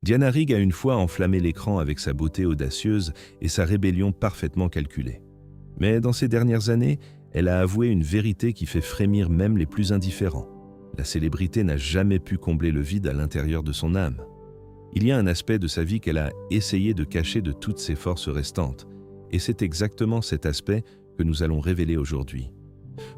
Diana Rigg a une fois enflammé l'écran avec sa beauté audacieuse et sa rébellion parfaitement calculée. Mais dans ces dernières années, elle a avoué une vérité qui fait frémir même les plus indifférents. La célébrité n'a jamais pu combler le vide à l'intérieur de son âme. Il y a un aspect de sa vie qu'elle a essayé de cacher de toutes ses forces restantes, et c'est exactement cet aspect que nous allons révéler aujourd'hui.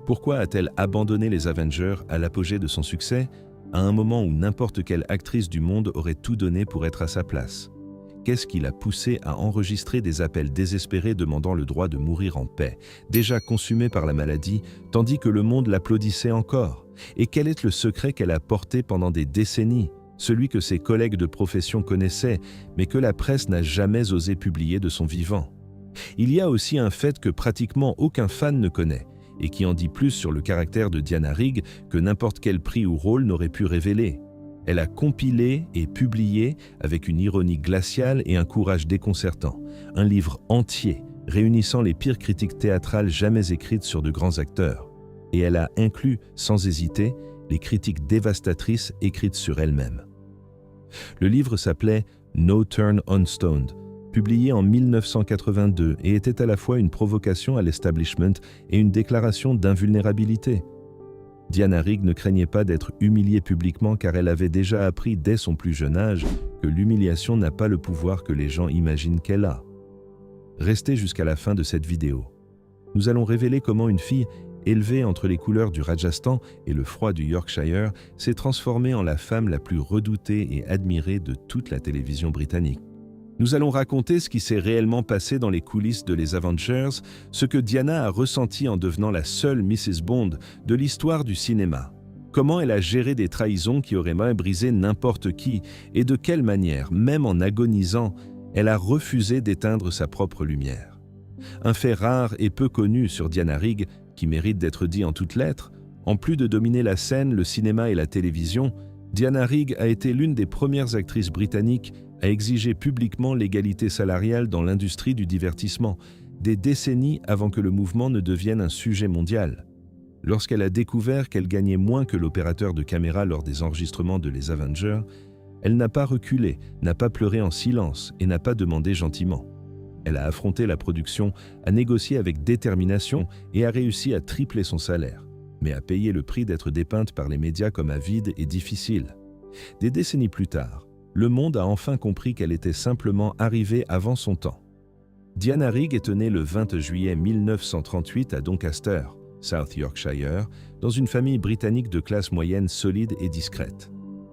Pourquoi a-t-elle abandonné les Avengers à l'apogée de son succès, à un moment où n'importe quelle actrice du monde aurait tout donné pour être à sa place? Qu'est-ce qui l'a poussée à enregistrer des appels désespérés demandant le droit de mourir en paix, déjà consumée par la maladie, tandis que le monde l'applaudissait encore? Et quel est le secret qu'elle a porté pendant des décennies, celui que ses collègues de profession connaissaient, mais que la presse n'a jamais osé publier de son vivant? Il y a aussi un fait que pratiquement aucun fan ne connaît, et qui en dit plus sur le caractère de Diana Rigg que n'importe quel prix ou rôle n'aurait pu révéler. Elle a compilé et publié, avec une ironie glaciale et un courage déconcertant, un livre entier réunissant les pires critiques théâtrales jamais écrites sur de grands acteurs. Et elle a inclus, sans hésiter, les critiques dévastatrices écrites sur elle-même. Le livre s'appelait « No Turn on Stoned », publié en 1982 et était à la fois une provocation à l'establishment et une déclaration d'invulnérabilité. Diana Rigg ne craignait pas d'être humiliée publiquement car elle avait déjà appris dès son plus jeune âge que l'humiliation n'a pas le pouvoir que les gens imaginent qu'elle a. Restez jusqu'à la fin de cette vidéo. Nous allons révéler comment une fille élevée entre les couleurs du Rajasthan et le froid du Yorkshire s'est transformée en la femme la plus redoutée et admirée de toute la télévision britannique. Nous allons raconter ce qui s'est réellement passé dans les coulisses de Les Avengers, ce que Diana a ressenti en devenant la seule Mrs. Bond de l'histoire du cinéma. Comment elle a géré des trahisons qui auraient mal brisé n'importe qui et de quelle manière, même en agonisant, elle a refusé d'éteindre sa propre lumière. Un fait rare et peu connu sur Diana Rigg, qui mérite d'être dit en toutes lettres, en plus de dominer la scène, le cinéma et la télévision, Diana Rigg a été l'une des premières actrices britanniques à exiger publiquement l'égalité salariale dans l'industrie du divertissement, des décennies avant que le mouvement ne devienne un sujet mondial. Lorsqu'elle a découvert qu'elle gagnait moins que l'opérateur de caméra lors des enregistrements de Les Avengers, elle n'a pas reculé, n'a pas pleuré en silence et n'a pas demandé gentiment. Elle a affronté la production, a négocié avec détermination et a réussi à tripler son salaire, mais a payé le prix d'être dépeinte par les médias comme avide et difficile. Des décennies plus tard, le monde a enfin compris qu'elle était simplement arrivée avant son temps. Diana Rigg est née le 20 juillet 1938 à Doncaster, South Yorkshire, dans une famille britannique de classe moyenne solide et discrète.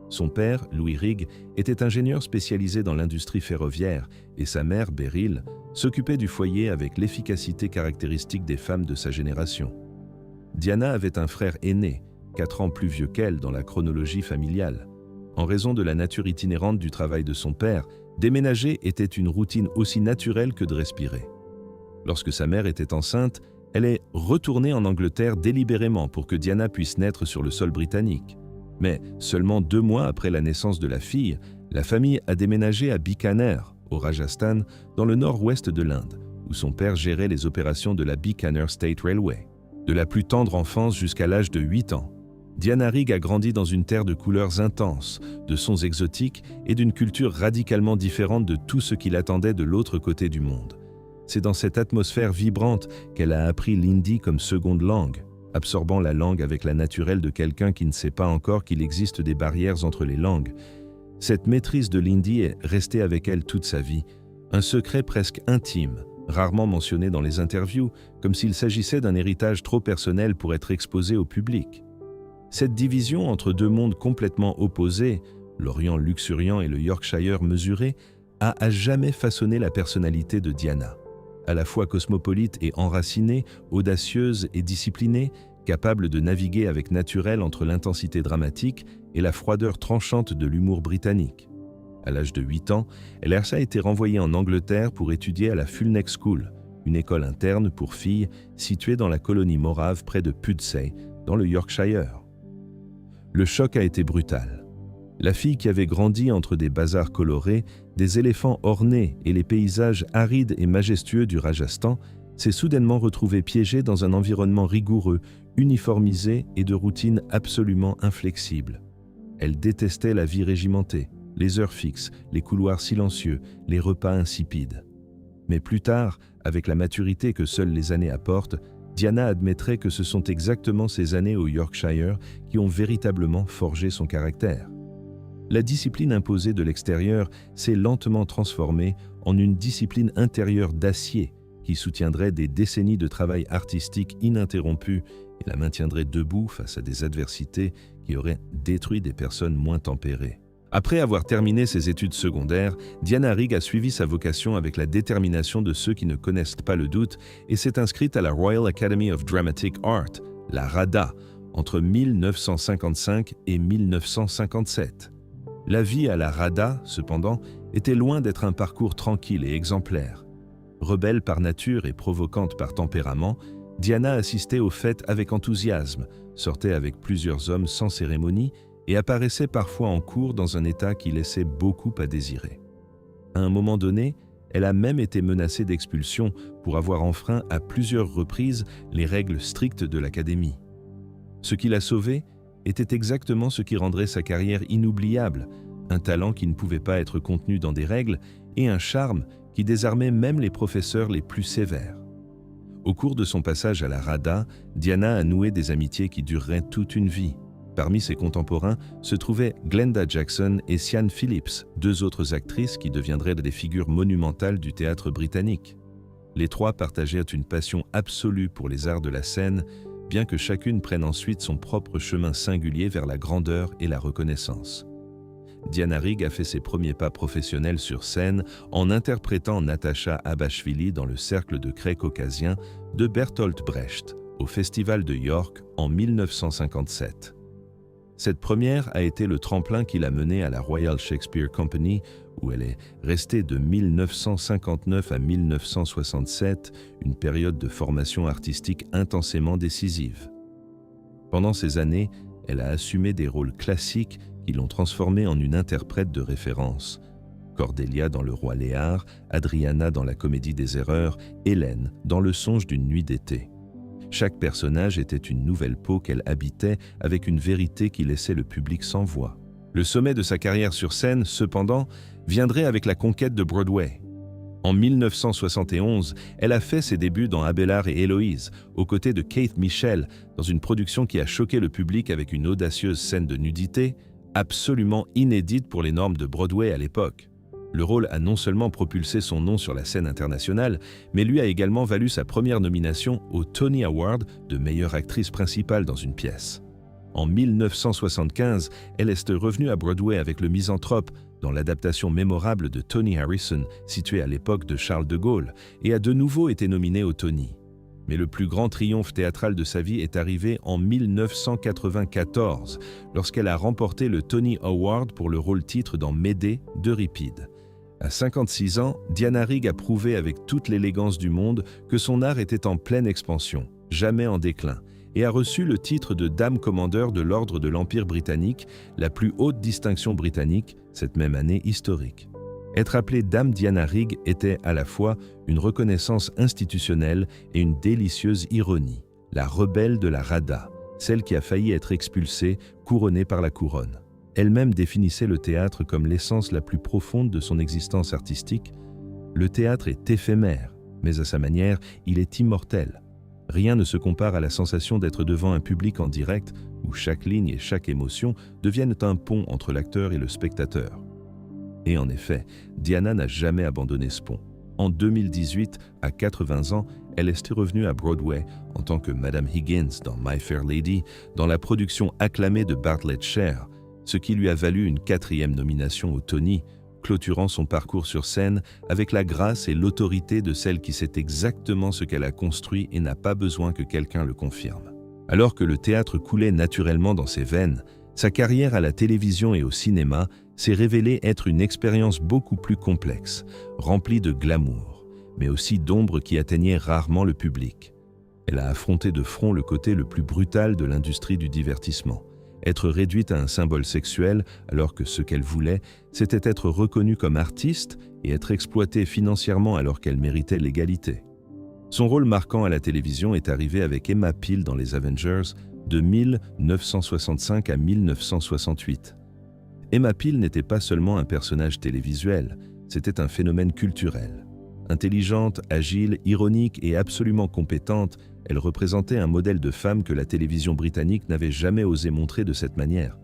Son père, Louis Rigg, était ingénieur spécialisé dans l'industrie ferroviaire et sa mère, Beryl, s'occupait du foyer avec l'efficacité caractéristique des femmes de sa génération. Diana avait un frère aîné, 4 ans plus vieux qu'elle dans la chronologie familiale. En raison de la nature itinérante du travail de son père, déménager était une routine aussi naturelle que de respirer. Lorsque sa mère était enceinte, elle est retournée en Angleterre délibérément pour que Diana puisse naître sur le sol britannique. Mais seulement 2 mois après la naissance de la fille, la famille a déménagé à Bikaner, au Rajasthan, dans le nord-ouest de l'Inde, où son père gérait les opérations de la Bikaner State Railway. De la plus tendre enfance jusqu'à l'âge de 8 ans, Diana Rigg a grandi dans une terre de couleurs intenses, de sons exotiques et d'une culture radicalement différente de tout ce qui l'attendait de l'autre côté du monde. C'est dans cette atmosphère vibrante qu'elle a appris l'hindi comme seconde langue, absorbant la langue avec la naturelle de quelqu'un qui ne sait pas encore qu'il existe des barrières entre les langues. Cette maîtrise de l'hindi est restée avec elle toute sa vie, un secret presque intime, rarement mentionné dans les interviews, comme s'il s'agissait d'un héritage trop personnel pour être exposé au public. Cette division entre 2 mondes complètement opposés, l'Orient luxuriant et le Yorkshire mesuré, a à jamais façonné la personnalité de Diana. À la fois cosmopolite et enracinée, audacieuse et disciplinée, capable de naviguer avec naturel entre l'intensité dramatique et la froideur tranchante de l'humour britannique. À l'âge de 8 ans, elle a été renvoyée en Angleterre pour étudier à la Fulneck School, une école interne pour filles située dans la colonie morave près de Pudsey, dans le Yorkshire. Le choc a été brutal. La fille qui avait grandi entre des bazars colorés, des éléphants ornés et les paysages arides et majestueux du Rajasthan s'est soudainement retrouvée piégée dans un environnement rigoureux, uniformisé et de routines absolument inflexibles. Elle détestait la vie régimentée, les heures fixes, les couloirs silencieux, les repas insipides. Mais plus tard, avec la maturité que seules les années apportent, Diana admettrait que ce sont exactement ces années au Yorkshire qui ont véritablement forgé son caractère. La discipline imposée de l'extérieur s'est lentement transformée en une discipline intérieure d'acier qui soutiendrait des décennies de travail artistique ininterrompu et la maintiendrait debout face à des adversités qui auraient détruit des personnes moins tempérées. Après avoir terminé ses études secondaires, Diana Rigg a suivi sa vocation avec la détermination de ceux qui ne connaissent pas le doute et s'est inscrite à la Royal Academy of Dramatic Art, la RADA, entre 1955 et 1957. La vie à la RADA, cependant, était loin d'être un parcours tranquille et exemplaire. Rebelle par nature et provocante par tempérament, Diana assistait aux fêtes avec enthousiasme, sortait avec plusieurs hommes sans cérémonie et apparaissait parfois en cours dans un état qui laissait beaucoup à désirer. À un moment donné, elle a même été menacée d'expulsion pour avoir enfreint à plusieurs reprises les règles strictes de l'Académie. Ce qui l'a sauvée était exactement ce qui rendrait sa carrière inoubliable, un talent qui ne pouvait pas être contenu dans des règles et un charme qui désarmait même les professeurs les plus sévères. Au cours de son passage à la RADA, Diana a noué des amitiés qui dureraient toute une vie. Parmi ses contemporains se trouvaient Glenda Jackson et Sian Phillips, deux autres actrices qui deviendraient des figures monumentales du théâtre britannique. Les trois partagèrent une passion absolue pour les arts de la scène, bien que chacune prenne ensuite son propre chemin singulier vers la grandeur et la reconnaissance. Diana Rigg a fait ses premiers pas professionnels sur scène en interprétant Natasha Abashvili dans le cercle de craie caucasien de Bertolt Brecht au Festival de York en 1957. Cette première a été le tremplin qui l'a menée à la Royal Shakespeare Company, où elle est restée de 1959 à 1967, une période de formation artistique intensément décisive. Pendant ces années, elle a assumé des rôles classiques qui l'ont transformée en une interprète de référence. Cordelia dans Le Roi Léar, Adriana dans La Comédie des Erreurs, Hélène dans Le Songe d'une nuit d'été. Chaque personnage était une nouvelle peau qu'elle habitait avec une vérité qui laissait le public sans voix. Le sommet de sa carrière sur scène, cependant, viendrait avec la conquête de Broadway. En 1971, elle a fait ses débuts dans Abélard et Héloïse, aux côtés de Keith Michel, dans une production qui a choqué le public avec une audacieuse scène de nudité, absolument inédite pour les normes de Broadway à l'époque. Le rôle a non seulement propulsé son nom sur la scène internationale, mais lui a également valu sa première nomination au Tony Award de meilleure actrice principale dans une pièce. En 1975, elle est revenue à Broadway avec Le Misanthrope, dans l'adaptation mémorable de Tony Harrison, située à l'époque de Charles de Gaulle, et a de nouveau été nominée au Tony. Mais le plus grand triomphe théâtral de sa vie est arrivé en 1994, lorsqu'elle a remporté le Tony Award pour le rôle-titre dans Médée d'Euripide. À 56 ans, Diana Rigg a prouvé avec toute l'élégance du monde que son art était en pleine expansion, jamais en déclin, et a reçu le titre de Dame Commandeur de l'Ordre de l'Empire britannique, la plus haute distinction britannique, cette même année historique. Être appelée Dame Diana Rigg était à la fois une reconnaissance institutionnelle et une délicieuse ironie, la rebelle de la RADA, celle qui a failli être expulsée, couronnée par la couronne. Elle-même définissait le théâtre comme l'essence la plus profonde de son existence artistique. Le théâtre est éphémère, mais à sa manière, il est immortel. Rien ne se compare à la sensation d'être devant un public en direct, où chaque ligne et chaque émotion deviennent un pont entre l'acteur et le spectateur. Et en effet, Diana n'a jamais abandonné ce pont. En 2018, à 80 ans, elle est revenue à Broadway en tant que Madame Higgins dans My Fair Lady, dans la production acclamée de Bartlett Sher, ce qui lui a valu une 4e nomination au Tony, clôturant son parcours sur scène avec la grâce et l'autorité de celle qui sait exactement ce qu'elle a construit et n'a pas besoin que quelqu'un le confirme. Alors que le théâtre coulait naturellement dans ses veines, sa carrière à la télévision et au cinéma s'est révélée être une expérience beaucoup plus complexe, remplie de glamour, mais aussi d'ombres qui atteignaient rarement le public. Elle a affronté de front le côté le plus brutal de l'industrie du divertissement. Être réduite à un symbole sexuel alors que ce qu'elle voulait, c'était être reconnue comme artiste et être exploitée financièrement alors qu'elle méritait l'égalité. Son rôle marquant à la télévision est arrivé avec Emma Peel dans les Avengers de 1965 à 1968. Emma Peel n'était pas seulement un personnage télévisuel, c'était un phénomène culturel. Intelligente, agile, ironique et absolument compétente, elle représentait un modèle de femme que la télévision britannique n'avait jamais osé montrer de cette manière.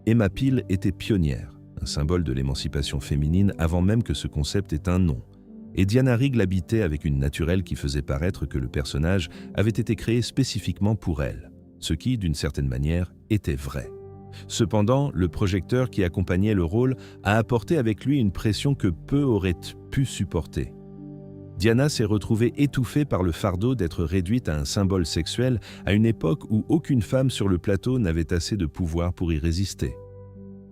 Emma Peel était pionnière, un symbole de l'émancipation féminine avant même que ce concept ait un nom. Et Diana Rigg l'habitait avec une naturelle qui faisait paraître que le personnage avait été créé spécifiquement pour elle, ce qui, d'une certaine manière, était vrai. Cependant, le projecteur qui accompagnait le rôle a apporté avec lui une pression que peu auraient pu supporter. Diana s'est retrouvée étouffée par le fardeau d'être réduite à un symbole sexuel à une époque où aucune femme sur le plateau n'avait assez de pouvoir pour y résister.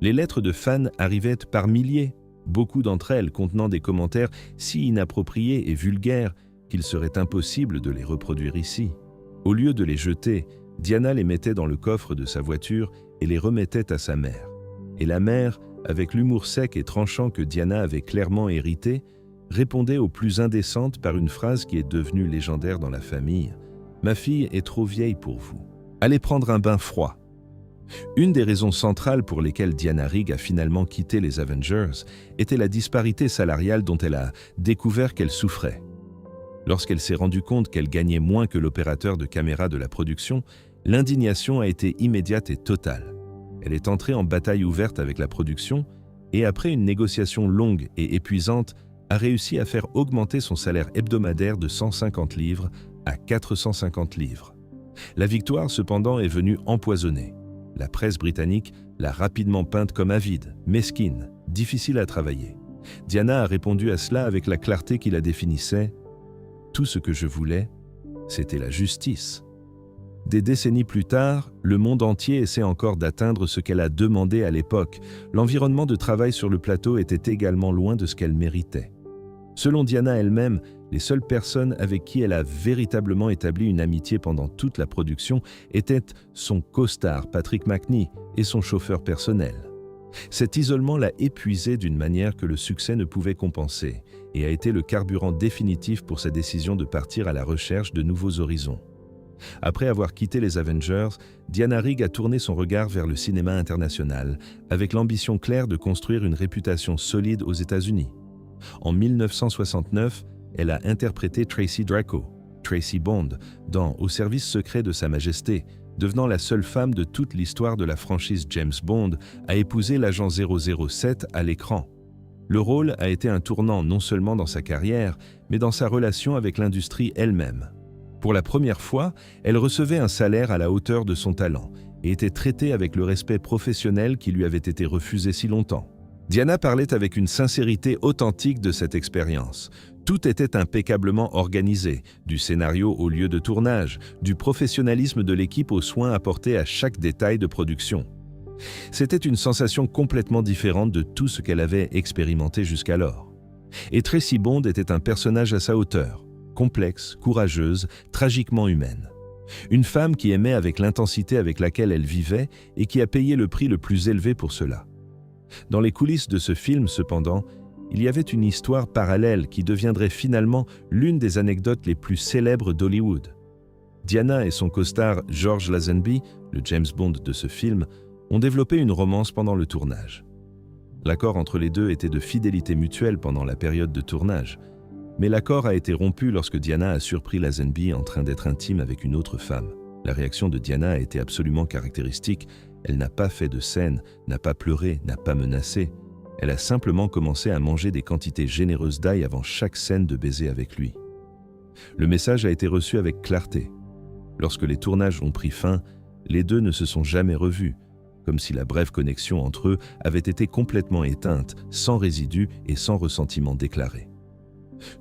Les lettres de fans arrivaient par milliers, beaucoup d'entre elles contenant des commentaires si inappropriés et vulgaires qu'il serait impossible de les reproduire ici. Au lieu de les jeter, Diana les mettait dans le coffre de sa voiture et les remettait à sa mère. Et la mère, avec l'humour sec et tranchant que Diana avait clairement hérité, répondait aux plus indécentes par une phrase qui est devenue légendaire dans la famille. « Ma fille est trop vieille pour vous. Allez prendre un bain froid. » Une des raisons centrales pour lesquelles Diana Rigg a finalement quitté les Avengers était la disparité salariale dont elle a découvert qu'elle souffrait. Lorsqu'elle s'est rendue compte qu'elle gagnait moins que l'opérateur de caméra de la production, l'indignation a été immédiate et totale. Elle est entrée en bataille ouverte avec la production et, après une négociation longue et épuisante, a réussi à faire augmenter son salaire hebdomadaire de 150 livres à 450 livres. La victoire, cependant, est venue empoisonnée. La presse britannique l'a rapidement peinte comme avide, mesquine, difficile à travailler. Diana a répondu à cela avec la clarté qui la définissait. « Tout ce que je voulais, c'était la justice. » Des décennies plus tard, le monde entier essaie encore d'atteindre ce qu'elle a demandé à l'époque. L'environnement de travail sur le plateau était également loin de ce qu'elle méritait. Selon Diana elle-même, les seules personnes avec qui elle a véritablement établi une amitié pendant toute la production étaient son co-star Patrick Macnee et son chauffeur personnel. Cet isolement l'a épuisée d'une manière que le succès ne pouvait compenser et a été le carburant définitif pour sa décision de partir à la recherche de nouveaux horizons. Après avoir quitté les Avengers, Diana Rigg a tourné son regard vers le cinéma international, avec l'ambition claire de construire une réputation solide aux États-Unis. En 1969, elle a interprété Tracy Draco, Tracy Bond, dans Au service secret de Sa Majesté, devenant la seule femme de toute l'histoire de la franchise James Bond à épouser l'agent 007 à l'écran. Le rôle a été un tournant non seulement dans sa carrière, mais dans sa relation avec l'industrie elle-même. Pour la première fois, elle recevait un salaire à la hauteur de son talent et était traitée avec le respect professionnel qui lui avait été refusé si longtemps. Diana parlait avec une sincérité authentique de cette expérience. Tout était impeccablement organisé, du scénario au lieu de tournage, du professionnalisme de l'équipe aux soins apportés à chaque détail de production. C'était une sensation complètement différente de tout ce qu'elle avait expérimenté jusqu'alors. Et Tracy Bond était un personnage à sa hauteur, complexe, courageuse, tragiquement humaine. Une femme qui aimait avec l'intensité avec laquelle elle vivait et qui a payé le prix le plus élevé pour cela. Dans les coulisses de ce film, cependant, il y avait une histoire parallèle qui deviendrait finalement l'une des anecdotes les plus célèbres d'Hollywood. Diana et son co-star George Lazenby, le James Bond de ce film, ont développé une romance pendant le tournage. L'accord entre les deux était de fidélité mutuelle pendant la période de tournage, mais l'accord a été rompu lorsque Diana a surpris Lazenby en train d'être intime avec une autre femme. La réaction de Diana a été absolument caractéristique. Elle n'a pas fait de scène, n'a pas pleuré, n'a pas menacé. Elle a simplement commencé à manger des quantités généreuses d'ail avant chaque scène de baiser avec lui. Le message a été reçu avec clarté. Lorsque les tournages ont pris fin, les deux ne se sont jamais revus, comme si la brève connexion entre eux avait été complètement éteinte, sans résidus et sans ressentiment déclaré.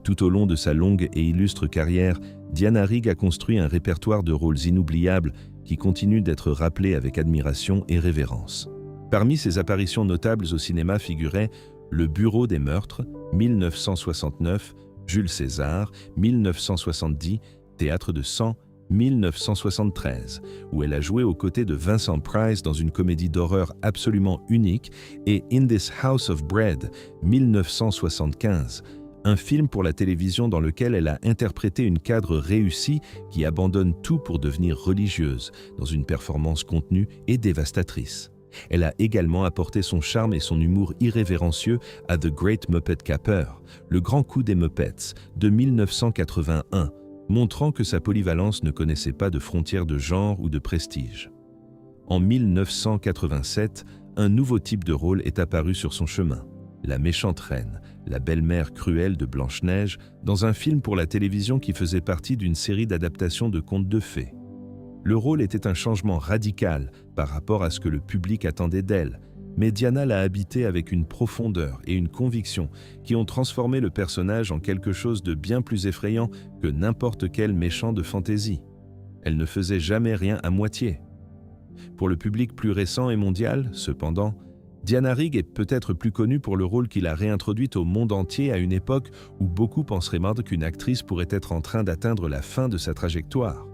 Tout au long de sa longue et illustre carrière, Diana Rigg a construit un répertoire de rôles inoubliables qui continue d'être rappelé avec admiration et révérence. Parmi ses apparitions notables au cinéma figuraient Le Bureau des meurtres, 1969, Jules César, 1970, Théâtre de sang, 1973, où elle a joué aux côtés de Vincent Price dans une comédie d'horreur absolument unique, et In This House of Bread, 1975, un film pour la télévision dans lequel elle a interprété une cadre réussie qui abandonne tout pour devenir religieuse, dans une performance contenue et dévastatrice. Elle a également apporté son charme et son humour irrévérencieux à The Great Muppet Caper, le grand coup des Muppets, de 1981, montrant que sa polyvalence ne connaissait pas de frontières de genre ou de prestige. En 1987, un nouveau type de rôle est apparu sur son chemin, la méchante reine, la belle-mère cruelle de Blanche-Neige, dans un film pour la télévision qui faisait partie d'une série d'adaptations de contes de fées. Le rôle était un changement radical par rapport à ce que le public attendait d'elle, mais Diana l'a habité avec une profondeur et une conviction qui ont transformé le personnage en quelque chose de bien plus effrayant que n'importe quel méchant de fantaisie. Elle ne faisait jamais rien à moitié. Pour le public plus récent et mondial, cependant, Diana Rigg est peut-être plus connue pour le rôle qu'il a réintroduit au monde entier à une époque où beaucoup penseraient même qu'une actrice pourrait être en train d'atteindre la fin de sa trajectoire.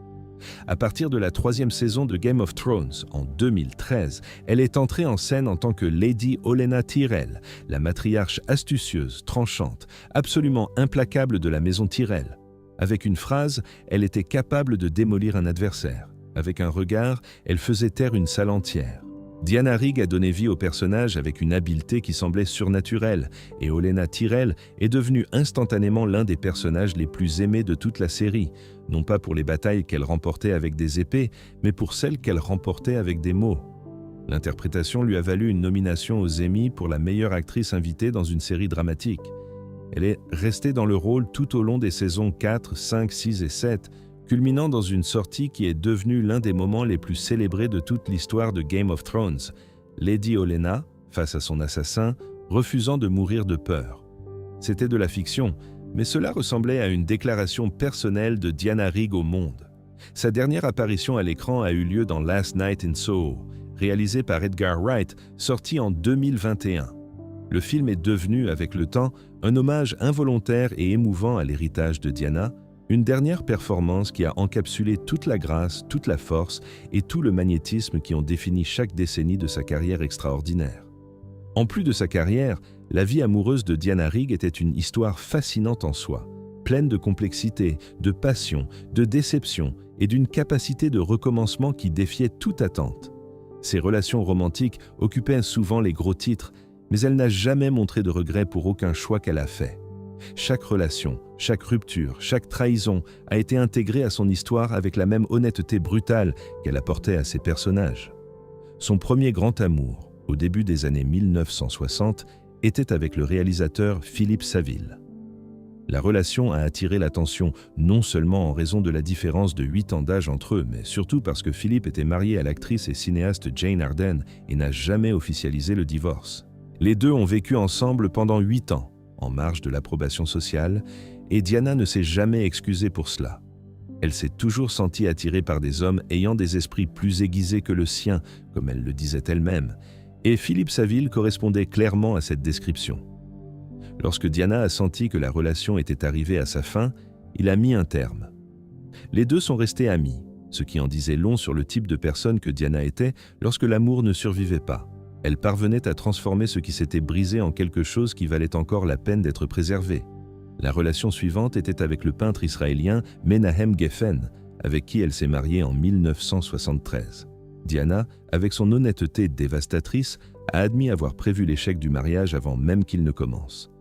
À partir de la 3e saison de Game of Thrones, en 2013, elle est entrée en scène en tant que Lady Olenna Tyrell, la matriarche astucieuse, tranchante, absolument implacable de la maison Tyrell. Avec une phrase, elle était capable de démolir un adversaire. Avec un regard, elle faisait taire une salle entière. Diana Rigg a donné vie au personnage avec une habileté qui semblait surnaturelle, et Olenna Tyrell est devenue instantanément l'un des personnages les plus aimés de toute la série, non pas pour les batailles qu'elle remportait avec des épées, mais pour celles qu'elle remportait avec des mots. L'interprétation lui a valu une nomination aux Emmy pour la meilleure actrice invitée dans une série dramatique. Elle est restée dans le rôle tout au long des saisons 4, 5, 6 et 7, culminant dans une sortie qui est devenue l'un des moments les plus célébrés de toute l'histoire de Game of Thrones, Lady Olenna, face à son assassin, refusant de mourir de peur. C'était de la fiction, mais cela ressemblait à une déclaration personnelle de Diana Rigg au monde. Sa dernière apparition à l'écran a eu lieu dans Last Night in Soho, réalisé par Edgar Wright, sorti en 2021. Le film est devenu, avec le temps, un hommage involontaire et émouvant à l'héritage de Diana, une dernière performance qui a encapsulé toute la grâce, toute la force et tout le magnétisme qui ont défini chaque décennie de sa carrière extraordinaire. En plus de sa carrière, la vie amoureuse de Diana Rigg était une histoire fascinante en soi, pleine de complexité, de passion, de déception et d'une capacité de recommencement qui défiait toute attente. Ses relations romantiques occupaient souvent les gros titres, mais elle n'a jamais montré de regret pour aucun choix qu'elle a fait. Chaque relation, chaque rupture, chaque trahison a été intégrée à son histoire avec la même honnêteté brutale qu'elle apportait à ses personnages. Son premier grand amour, au début des années 1960, était avec le réalisateur Philippe Saville. La relation a attiré l'attention non seulement en raison de la différence de 8 ans d'âge entre eux, mais surtout parce que Philippe était marié à l'actrice et cinéaste Jane Arden et n'a jamais officialisé le divorce. Les deux ont vécu ensemble pendant 8 ans, en marge de l'approbation sociale, et Diana ne s'est jamais excusée pour cela. Elle s'est toujours sentie attirée par des hommes ayant des esprits plus aiguisés que le sien, comme elle le disait elle-même, et Philippe Saville correspondait clairement à cette description. Lorsque Diana a senti que la relation était arrivée à sa fin, il a mis un terme. Les deux sont restés amis, ce qui en disait long sur le type de personne que Diana était lorsque l'amour ne survivait pas. Elle parvenait à transformer ce qui s'était brisé en quelque chose qui valait encore la peine d'être préservé. La relation suivante était avec le peintre israélien Menahem Geffen, avec qui elle s'est mariée en 1973. Diana, avec son honnêteté dévastatrice, a admis avoir prévu l'échec du mariage avant même qu'il ne commence.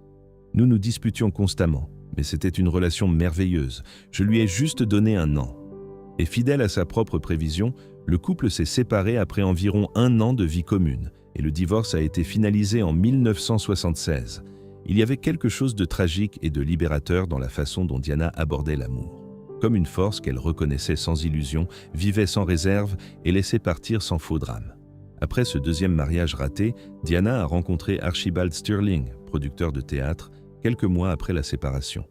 Nous nous disputions constamment, mais c'était une relation merveilleuse. Je lui ai juste donné 1 an. Et fidèle à sa propre prévision, le couple s'est séparé après environ 1 an de vie commune, et le divorce a été finalisé en 1976. Il y avait quelque chose de tragique et de libérateur dans la façon dont Diana abordait l'amour. Comme une force qu'elle reconnaissait sans illusion, vivait sans réserve et laissait partir sans faux drame. Après ce deuxième mariage raté, Diana a rencontré Archibald Stirling, producteur de théâtre, quelques mois après la séparation.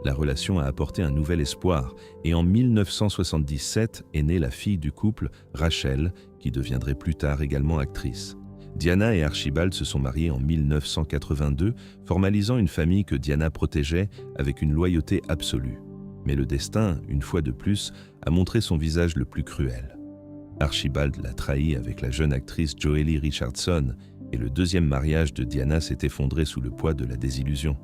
La relation a apporté un nouvel espoir et en 1977 est née la fille du couple, Rachel, qui deviendrait plus tard également actrice. Diana et Archibald se sont mariés en 1982, formalisant une famille que Diana protégeait avec une loyauté absolue. Mais le destin, une fois de plus, a montré son visage le plus cruel. Archibald l'a trahi avec la jeune actrice Joely Richardson et le deuxième mariage de Diana s'est effondré sous le poids de la désillusion.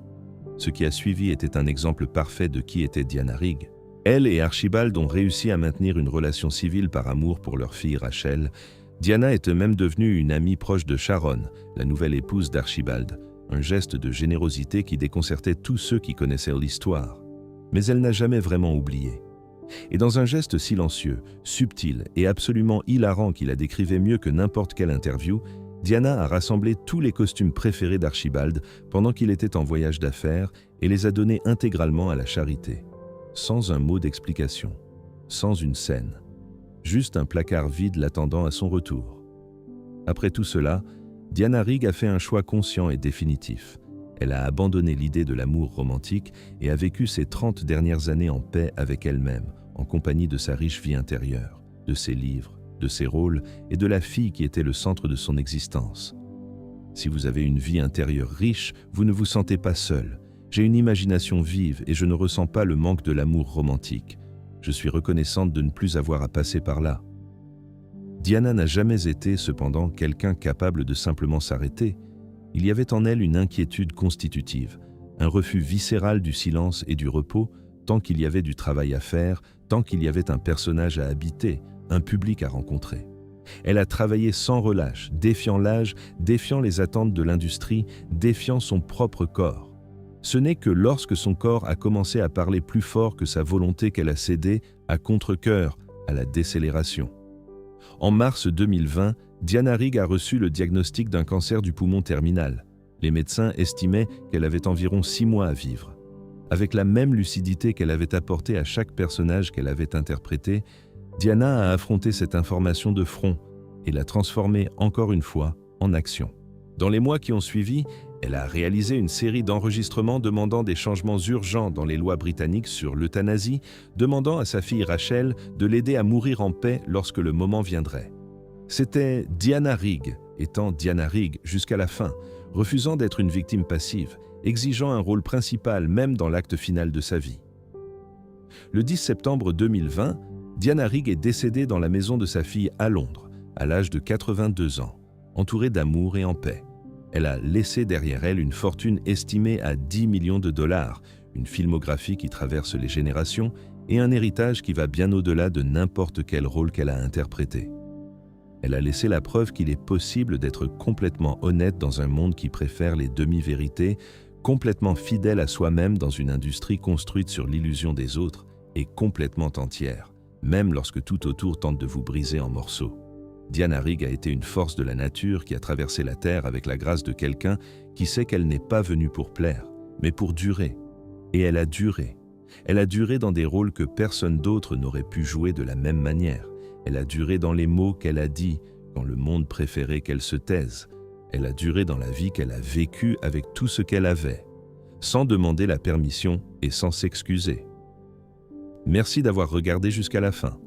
Ce qui a suivi était un exemple parfait de qui était Diana Rigg. Elle et Archibald ont réussi à maintenir une relation civile par amour pour leur fille Rachel, Diana est même devenue une amie proche de Sharon, la nouvelle épouse d'Archibald, un geste de générosité qui déconcertait tous ceux qui connaissaient l'histoire. Mais elle n'a jamais vraiment oublié. Et dans un geste silencieux, subtil et absolument hilarant qui la décrivait mieux que n'importe quelle interview, Diana a rassemblé tous les costumes préférés d'Archibald pendant qu'il était en voyage d'affaires et les a donnés intégralement à la charité. Sans un mot d'explication, sans une scène. Juste un placard vide l'attendant à son retour. Après tout cela, Diana Rigg a fait un choix conscient et définitif. Elle a abandonné l'idée de l'amour romantique et a vécu ses 30 dernières années en paix avec elle-même, en compagnie de sa riche vie intérieure, de ses livres, de ses rôles et de la fille qui était le centre de son existence. Si vous avez une vie intérieure riche, vous ne vous sentez pas seul. J'ai une imagination vive et je ne ressens pas le manque de l'amour romantique. Je suis reconnaissante de ne plus avoir à passer par là. Diana n'a jamais été, cependant, quelqu'un capable de simplement s'arrêter. Il y avait en elle une inquiétude constitutive, un refus viscéral du silence et du repos, tant qu'il y avait du travail à faire, tant qu'il y avait un personnage à habiter, un public à rencontrer. Elle a travaillé sans relâche, défiant l'âge, défiant les attentes de l'industrie, défiant son propre corps. Ce n'est que lorsque son corps a commencé à parler plus fort que sa volonté qu'elle a cédé, à contre-cœur, à la décélération. En mars 2020, Diana Rigg a reçu le diagnostic d'un cancer du poumon terminal. Les médecins estimaient qu'elle avait environ 6 mois à vivre. Avec la même lucidité qu'elle avait apportée à chaque personnage qu'elle avait interprété, Diana a affronté cette information de front et l'a transformée encore une fois en action. Dans les mois qui ont suivi, elle a réalisé une série d'enregistrements demandant des changements urgents dans les lois britanniques sur l'euthanasie, demandant à sa fille Rachel de l'aider à mourir en paix lorsque le moment viendrait. C'était Diana Rigg, étant Diana Rigg jusqu'à la fin, refusant d'être une victime passive, exigeant un rôle principal même dans l'acte final de sa vie. Le 10 septembre 2020, Diana Rigg est décédée dans la maison de sa fille à Londres, à l'âge de 82 ans, entourée d'amour et en paix. Elle a laissé derrière elle une fortune estimée à 10 millions de dollars, une filmographie qui traverse les générations et un héritage qui va bien au-delà de n'importe quel rôle qu'elle a interprété. Elle a laissé la preuve qu'il est possible d'être complètement honnête dans un monde qui préfère les demi-vérités, complètement fidèle à soi-même dans une industrie construite sur l'illusion des autres et complètement entière, même lorsque tout autour tente de vous briser en morceaux. Diana Rigg a été une force de la nature qui a traversé la Terre avec la grâce de quelqu'un qui sait qu'elle n'est pas venue pour plaire, mais pour durer. Et elle a duré. Elle a duré dans des rôles que personne d'autre n'aurait pu jouer de la même manière. Elle a duré dans les mots qu'elle a dits quand le monde préférait qu'elle se taise. Elle a duré dans la vie qu'elle a vécue avec tout ce qu'elle avait, sans demander la permission et sans s'excuser. Merci d'avoir regardé jusqu'à la fin.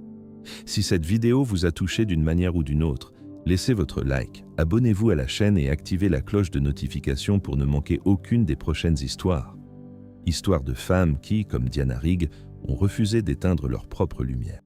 Si cette vidéo vous a touché d'une manière ou d'une autre, laissez votre like, abonnez-vous à la chaîne et activez la cloche de notification pour ne manquer aucune des prochaines histoires. Histoires de femmes qui, comme Diana Rigg, ont refusé d'éteindre leur propre lumière.